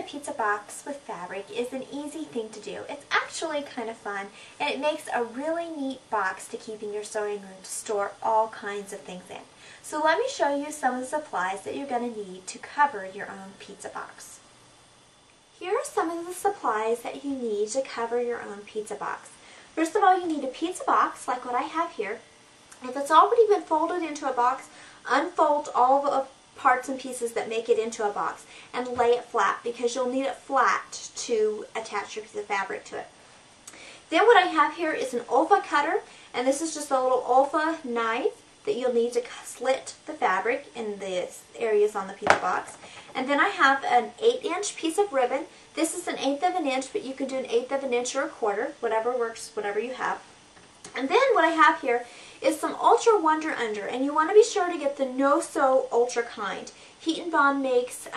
a pizza box with fabric is an easy thing to do. It's actually kind of fun, and it makes a really neat box to keep in your sewing room to store all kinds of things in. So let me show you some of the supplies that you're going to need to cover your own pizza box. Here are some of the supplies that you need to cover your own pizza box. First of all, you need a pizza box like what I have here. If it's already been folded into a box, unfold all the parts and pieces that make it into a box and lay it flat, because you'll need it flat to attach your piece of fabric to it. Then what I have here is an Olfa cutter, and this is just a little Olfa knife that you'll need to slit the fabric in the areas on the pizza box. And then I have an 8-inch piece of ribbon. This is an 1/8 of an inch, but you can do an 1/8 of an inch or a quarter, whatever works, whatever you have. And then what I have here is some Ultra Wonder Under, and you want to be sure to get the no-sew Ultra kind. Heat and Bond makes,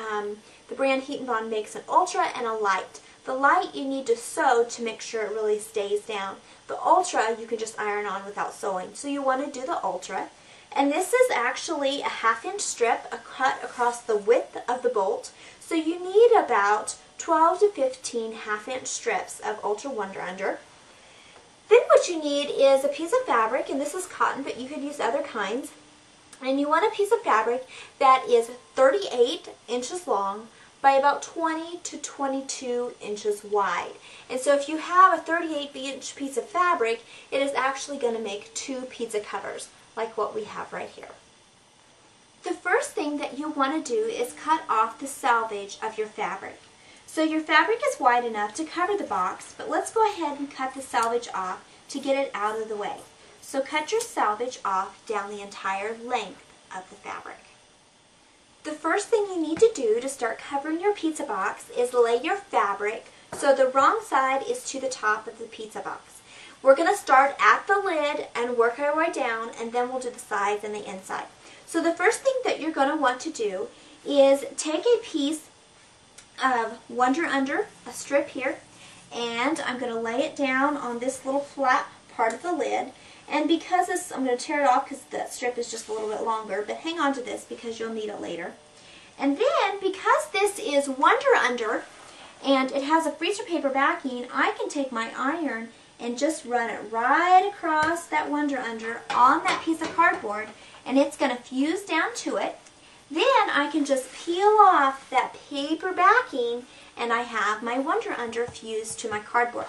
the brand Heat and Bond makes an Ultra and a Light. The Light you need to sew to make sure it really stays down. The Ultra you can just iron on without sewing. So you want to do the Ultra. And this is actually a 1/2-inch strip, a cut across the width of the bolt. So you need about 12 to 15 1/2-inch strips of Ultra Wonder Under. Then what you need is a piece of fabric, and this is cotton, but you could use other kinds. And you want a piece of fabric that is 38 inches long by about 20 to 22 inches wide. And so if you have a 38-inch piece of fabric, it is actually going to make 2 pizza covers, like what we have right here. The first thing that you want to do is cut off the selvage of your fabric. So your fabric is wide enough to cover the box, but let's go ahead and cut the selvage off to get it out of the way. So cut your selvage off down the entire length of the fabric. The first thing you need to do to start covering your pizza box is lay your fabric so the wrong side is to the top of the pizza box. We're going to start at the lid and work our way down, and then we'll do the sides and the inside. So the first thing that you're going to want to do is take a piece of Wonder Under, a strip here, and I'm going to lay it down on this little flat part of the lid. And because this, I'm going to tear it off because the strip is just a little bit longer, but hang on to this because you'll need it later. And then because this is Wonder Under and it has a freezer paper backing, I can take my iron and just run it right across that Wonder Under on that piece of cardboard, and it's going to fuse down to it. Then I can just peel off that paper backing, and I have my Wonder Under fused to my cardboard.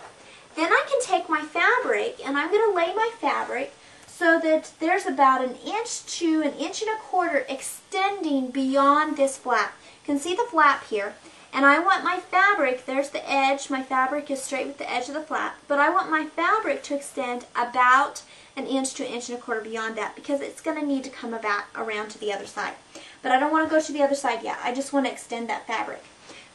Then I can take my fabric, and I'm going to lay my fabric so that there's about 1 inch to 1.25 inches extending beyond this flap. You can see the flap here. And I want my fabric, there's the edge, my fabric is straight with the edge of the flap, but I want my fabric to extend about 1 inch to 1.25 inches beyond that, because it's going to need to come around to the other side. But I don't want to go to the other side yet, I just want to extend that fabric.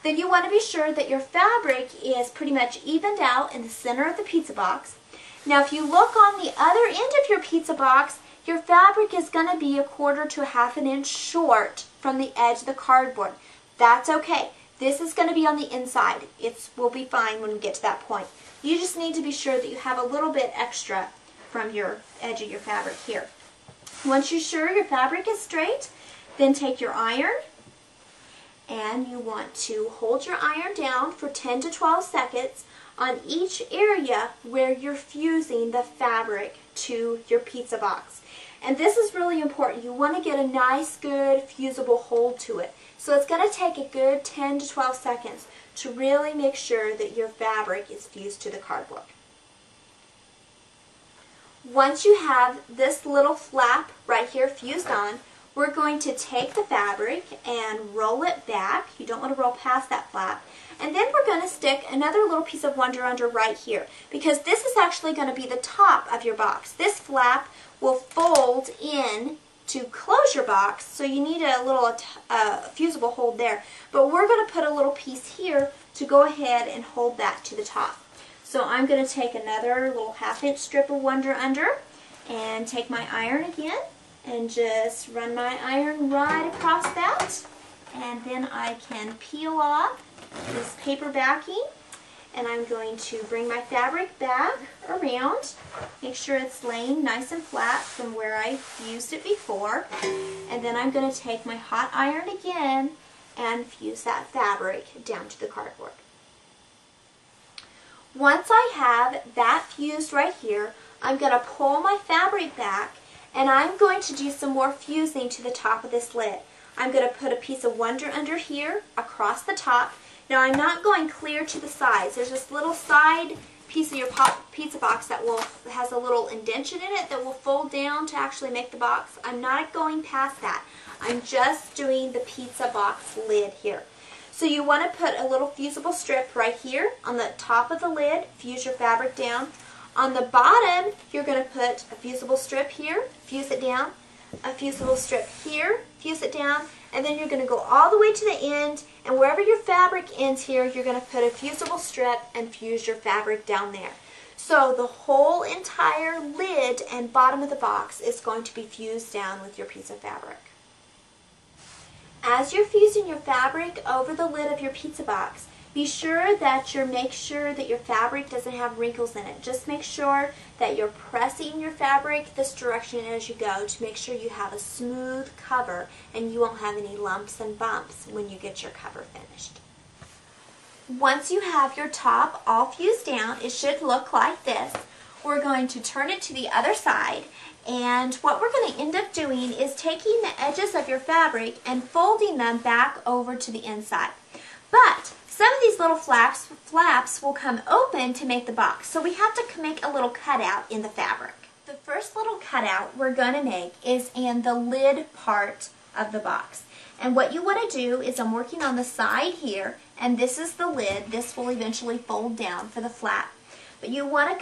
Then you want to be sure that your fabric is pretty much evened out in the center of the pizza box. Now if you look on the other end of your pizza box, your fabric is going to be 1/4 to 1/2 inch short from the edge of the cardboard. That's okay. This is going to be on the inside. We'll be fine when we get to that point. You just need to be sure that you have a little bit extra from your edge of your fabric here. Once you're sure your fabric is straight, then take your iron, and you want to hold your iron down for 10 to 12 seconds on each area where you're fusing the fabric to your pizza box. And this is really important. You want to get a nice, good, fusible hold to it. So it's going to take a good 10 to 12 seconds to really make sure that your fabric is fused to the cardboard. Once you have this little flap right here fused on, we're going to take the fabric and roll it back. You don't want to roll past that flap. And then we're going to stick another little piece of Wonder Under right here, because this is actually going to be the top of your box. This flap will fold in to close your box, so you need a little fusible hold there. But we're going to put a little piece here to go ahead and hold that to the top. So I'm going to take another little 1/2 inch strip of Wonder Under and take my iron again and just run my iron right across that. And then I can peel off this paper backing, and I'm going to bring my fabric back around, make sure it's laying nice and flat from where I used it before, and then I'm going to take my hot iron again and fuse that fabric down to the cardboard. Once I have that fused right here, I'm going to pull my fabric back and I'm going to do some more fusing to the top of this lid. I'm going to put a piece of Wonder under here across the top. Now I'm not going clear to the sides. There's this little side piece of your pizza box that has a little indentation in it that will fold down to actually make the box. I'm not going past that. I'm just doing the pizza box lid here. So you want to put a little fusible strip right here on the top of the lid, fuse your fabric down. On the bottom, you're going to put a fusible strip here, fuse it down, a fusible strip here, fuse it down, and then you're going to go all the way to the end, and wherever your fabric ends here, you're going to put a fusible strip and fuse your fabric down there. So the whole entire lid and bottom of the box is going to be fused down with your piece of fabric. As you're fusing your fabric over the lid of your pizza box, be sure that your fabric doesn't have wrinkles in it. Just make sure that you're pressing your fabric this direction as you go to make sure you have a smooth cover and you won't have any lumps and bumps when you get your cover finished. Once you have your top all fused down, it should look like this. We're going to turn it to the other side, and what we're going to end up doing is taking the edges of your fabric and folding them back over to the inside. But some of these little flaps will come open to make the box, so we have to make a little cutout in the fabric. The first little cutout we're going to make is in the lid part of the box. And what you want to do is, I'm working on the side here, and this is the lid. This will eventually fold down for the flap. But you want to